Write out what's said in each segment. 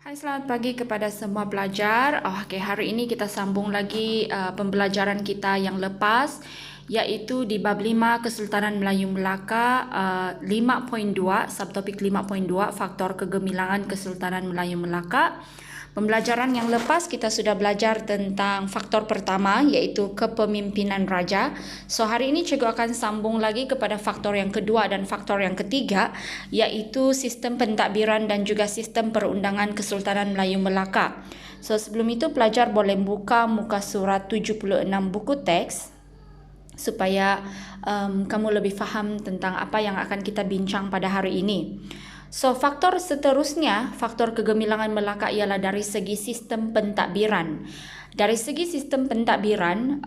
Hai, selamat pagi kepada semua pelajar. Okey, hari ini kita sambung lagi pembelajaran kita yang lepas, iaitu di bab 5 Kesultanan Melayu Melaka 5.2, subtopik 5.2, faktor kegemilangan Kesultanan Melayu Melaka. Pembelajaran yang lepas kita sudah belajar tentang faktor pertama, iaitu kepemimpinan raja. So hari ini cikgu akan sambung lagi kepada faktor yang kedua dan faktor yang ketiga, iaitu sistem pentadbiran dan juga sistem perundangan Kesultanan Melayu Melaka. So sebelum itu pelajar boleh buka muka surat 76 buku teks supaya kamu lebih faham tentang apa yang akan kita bincang pada hari ini. So, faktor seterusnya, faktor kegemilangan Melaka ialah dari segi sistem pentadbiran. Dari segi sistem pentadbiran,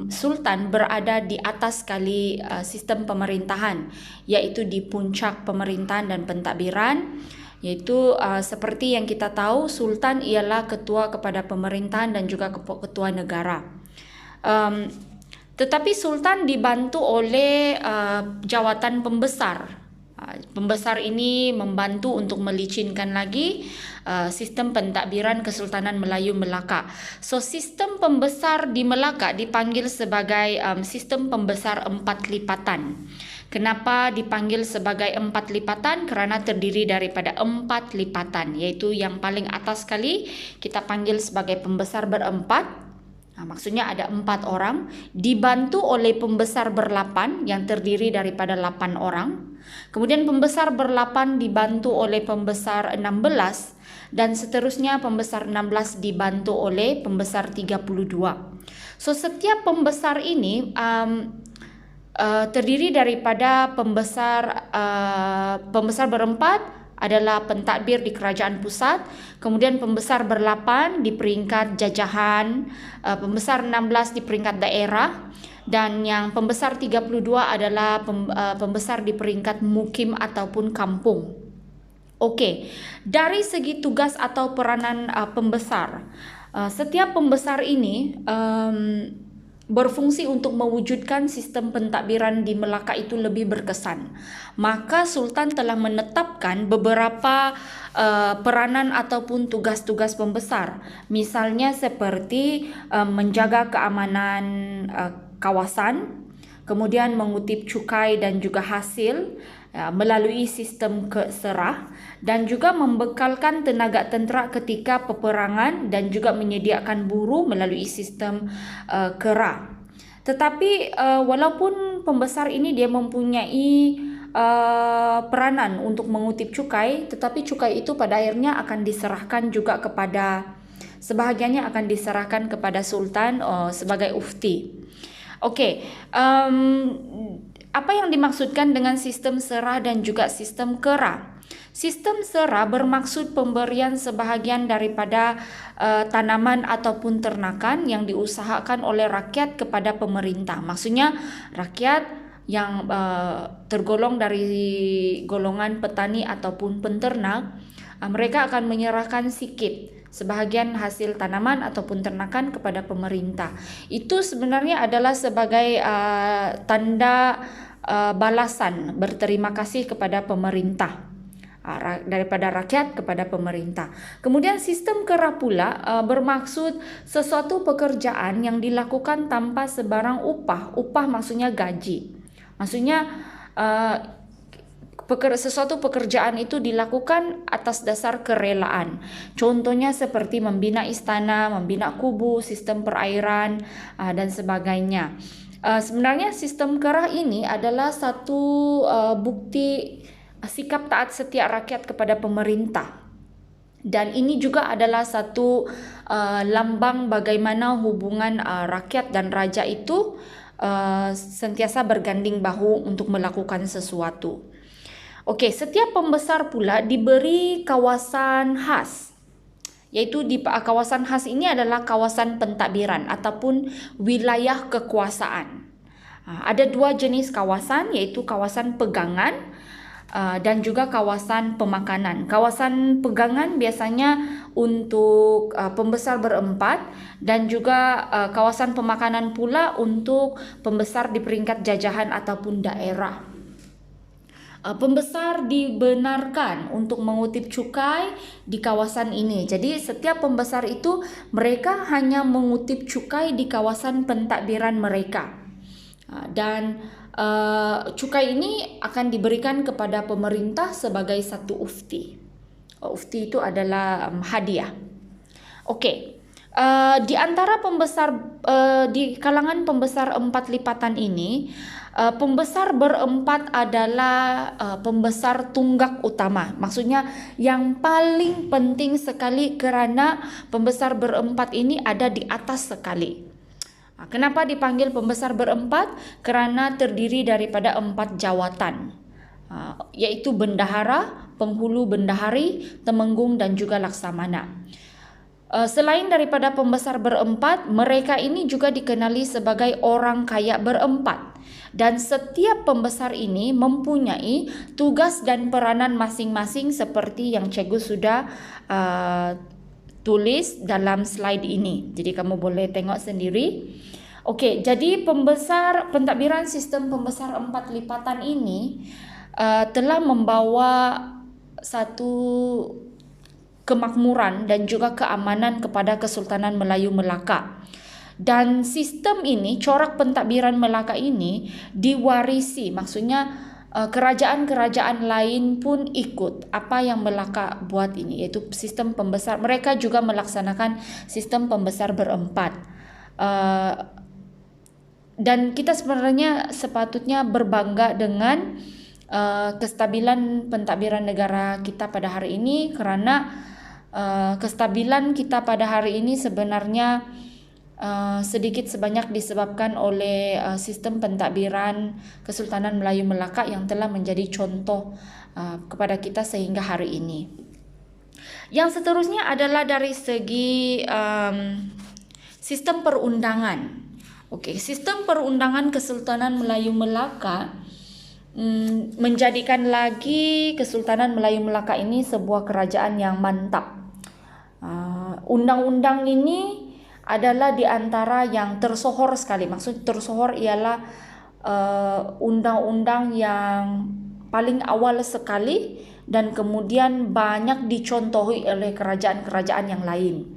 Sultan berada di atas sekali sistem pemerintahan, iaitu di puncak pemerintahan dan pentadbiran. Iaitu seperti yang kita tahu, Sultan ialah ketua kepada pemerintahan dan juga ketua negara. Tetapi Sultan dibantu oleh jawatan pembesar. Pembesar ini membantu untuk melicinkan lagi sistem pentadbiran Kesultanan Melayu Melaka. So sistem pembesar di Melaka dipanggil sebagai sistem pembesar 4 lipatan. Kenapa dipanggil sebagai 4 lipatan? Kerana terdiri daripada 4 lipatan, iaitu yang paling atas sekali kita panggil sebagai pembesar berempat. Maksudnya ada 4 orang dibantu oleh pembesar berlapan yang terdiri daripada 8 orang. Kemudian pembesar berlapan dibantu oleh pembesar 16 dan seterusnya pembesar 16 dibantu oleh pembesar 32. So setiap pembesar ini terdiri daripada pembesar berempat adalah pentadbir di kerajaan pusat, kemudian pembesar berlapan di peringkat jajahan, pembesar 16 di peringkat daerah, dan yang pembesar 32 adalah pembesar di peringkat mukim ataupun kampung. Okey, dari segi tugas atau peranan pembesar, setiap pembesar ini berfungsi untuk mewujudkan sistem pentadbiran di Melaka itu lebih berkesan. Maka Sultan telah menetapkan beberapa peranan ataupun tugas-tugas pembesar. Misalnya seperti menjaga keamanan kawasan, kemudian mengutip cukai dan juga hasil melalui sistem keserah, dan juga membekalkan tenaga tentera ketika peperangan dan juga menyediakan buruh melalui sistem kera. Tetapi walaupun pembesar ini dia mempunyai peranan untuk mengutip cukai, tetapi cukai itu pada akhirnya akan diserahkan juga kepada, sebahagiannya akan diserahkan kepada Sultan sebagai ufti. Okey, apa yang dimaksudkan dengan sistem serah dan juga sistem kera? Sistem serah bermaksud pemberian sebahagian daripada tanaman ataupun ternakan yang diusahakan oleh rakyat kepada pemerintah. Maksudnya rakyat yang tergolong dari golongan petani ataupun penternak, mereka akan menyerahkan sikit sebahagian hasil tanaman ataupun ternakan kepada pemerintah. Itu sebenarnya adalah sebagai tanda balasan berterima kasih kepada pemerintah, daripada rakyat kepada pemerintah. Kemudian sistem kera pula bermaksud sesuatu pekerjaan yang dilakukan tanpa sebarang upah. Upah maksudnya gaji. Maksudnya sesuatu pekerjaan itu dilakukan atas dasar kerelaan. Contohnya seperti membina istana, membina kubu, sistem perairan dan sebagainya. Sebenarnya sistem kera ini adalah satu bukti sikap taat setia rakyat kepada pemerintah. Dan ini juga adalah satu lambang bagaimana hubungan rakyat dan raja itu sentiasa berganding bahu untuk melakukan sesuatu. Okey, setiap pembesar pula diberi kawasan khas. Iaitu di kawasan khas ini adalah kawasan pentadbiran ataupun wilayah kekuasaan. Ada 2 jenis kawasan, iaitu kawasan pegangan dan juga kawasan pemakanan. Kawasan pegangan biasanya untuk pembesar berempat, dan juga kawasan pemakanan pula untuk pembesar di peringkat jajahan ataupun daerah. Pembesar dibenarkan untuk mengutip cukai di kawasan ini. Jadi setiap pembesar itu mereka hanya mengutip cukai di kawasan pentadbiran mereka. Dan cukai ini akan diberikan kepada pemerintah sebagai satu ufti. Ufti itu adalah hadiah. Okey. Di antara pembesar di kalangan pembesar 4 lipatan ini, pembesar berempat adalah pembesar tunggak utama. Maksudnya yang paling penting sekali kerana pembesar berempat ini ada di atas sekali. Kenapa dipanggil pembesar berempat? Kerana terdiri daripada 4 jawatan, iaitu bendahara, penghulu bendahari, temenggung dan juga laksamana. Selain daripada pembesar berempat, mereka ini juga dikenali sebagai orang kaya berempat. Dan setiap pembesar ini mempunyai tugas dan peranan masing-masing seperti yang cikgu sudah tulis dalam slide ini. Jadi kamu boleh tengok sendiri. Okey, jadi pentadbiran sistem pembesar 4 lipatan ini telah membawa satu kemakmuran dan juga keamanan kepada Kesultanan Melayu Melaka. Dan sistem ini, corak pentadbiran Melaka ini diwarisi, maksudnya kerajaan-kerajaan lain pun ikut apa yang Melaka buat ini, iaitu sistem pembesar. Mereka juga melaksanakan sistem pembesar berempat. Dan kita sebenarnya sepatutnya berbangga dengan kestabilan pentadbiran negara kita pada hari ini, kerana kestabilan kita pada hari ini sebenarnya sedikit sebanyak disebabkan oleh sistem pentadbiran Kesultanan Melayu Melaka yang telah menjadi contoh kepada kita sehingga hari ini. Yang seterusnya adalah dari segi sistem perundangan. Okey, sistem perundangan Kesultanan Melayu Melaka menjadikan lagi Kesultanan Melayu Melaka ini sebuah kerajaan yang mantap. Undang-undang ini adalah di antara yang tersohor sekali. Maksud tersohor ialah undang-undang yang paling awal sekali dan kemudian banyak dicontohi oleh kerajaan-kerajaan yang lain.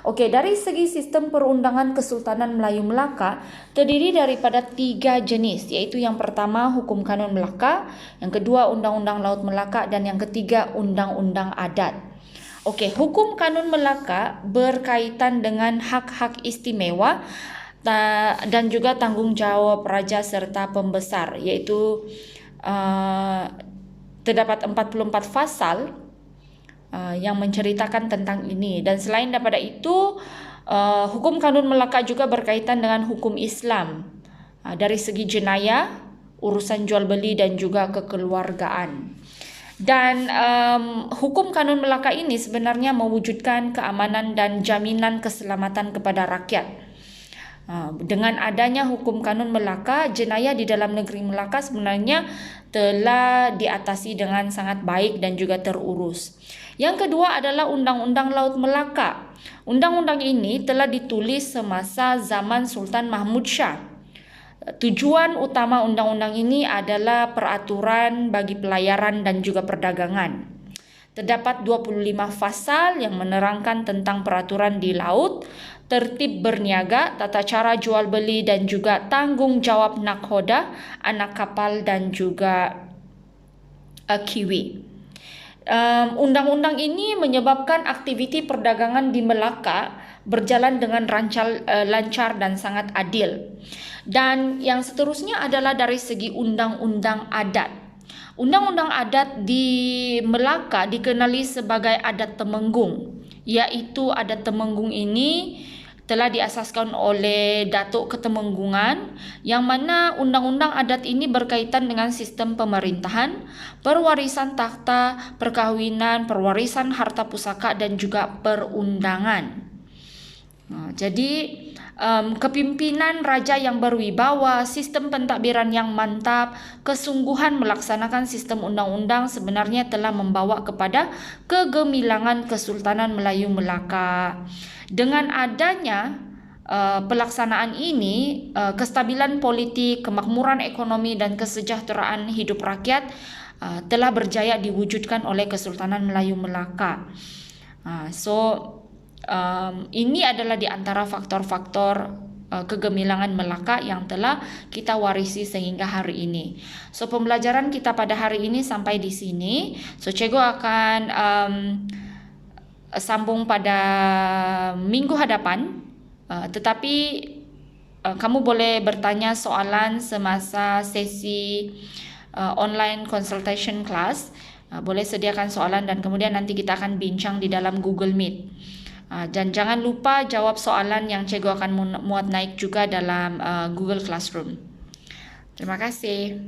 Okey, dari segi sistem perundangan Kesultanan Melayu Melaka terdiri daripada 3 jenis, iaitu yang pertama Hukum Kanun Melaka, yang kedua Undang-Undang Laut Melaka dan yang ketiga Undang-Undang Adat. Okey, Hukum Kanun Melaka berkaitan dengan hak-hak istimewa dan juga tanggungjawab raja serta pembesar, iaitu terdapat 44 fasal yang menceritakan tentang ini. Dan selain daripada itu, Hukum Kanun Melaka juga berkaitan dengan hukum Islam dari segi jenayah, urusan jual beli dan juga kekeluargaan. Dan Hukum Kanun Melaka ini sebenarnya mewujudkan keamanan dan jaminan keselamatan kepada rakyat. Dengan adanya Hukum Kanun Melaka, jenayah di dalam negeri Melaka sebenarnya telah diatasi dengan sangat baik dan juga terurus. Yang kedua adalah Undang-Undang Laut Melaka. Undang-undang ini telah ditulis semasa zaman Sultan Mahmud Shah. Tujuan utama undang-undang ini adalah peraturan bagi pelayaran dan juga perdagangan. Terdapat 25 fasal yang menerangkan tentang peraturan di laut, tertib berniaga, tata cara jual beli dan juga tanggungjawab nakhoda, anak kapal dan juga kiwi. Undang-undang ini menyebabkan aktiviti perdagangan di Melaka berjalan dengan lancar dan sangat adil. Dan yang seterusnya adalah dari segi undang-undang adat. Undang-undang adat di Melaka dikenali sebagai adat Temenggung, iaitu adat Temenggung ini telah diasaskan oleh Datuk Ketemenggungan, yang mana undang-undang adat ini berkaitan dengan sistem pemerintahan, perwarisan takhta, perkahwinan, perwarisan harta pusaka dan juga perundangan. Jadi kepimpinan raja yang berwibawa, sistem pentadbiran yang mantap, kesungguhan melaksanakan sistem undang-undang sebenarnya telah membawa kepada kegemilangan Kesultanan Melayu Melaka. Dengan adanya pelaksanaan ini, kestabilan politik, kemakmuran ekonomi dan kesejahteraan hidup rakyat telah berjaya diwujudkan oleh Kesultanan Melayu Melaka. Ini adalah di antara faktor-faktor kegemilangan Melaka yang telah kita warisi sehingga hari ini. So pembelajaran kita pada hari ini sampai di sini. So Cikgu akan sambung pada minggu hadapan. Tetapi kamu boleh bertanya soalan semasa sesi online consultation class. Boleh sediakan soalan dan kemudian nanti kita akan bincang di dalam Google Meet. Dan jangan lupa jawab soalan yang Cikgu akan muat naik juga dalam Google Classroom. Terima kasih.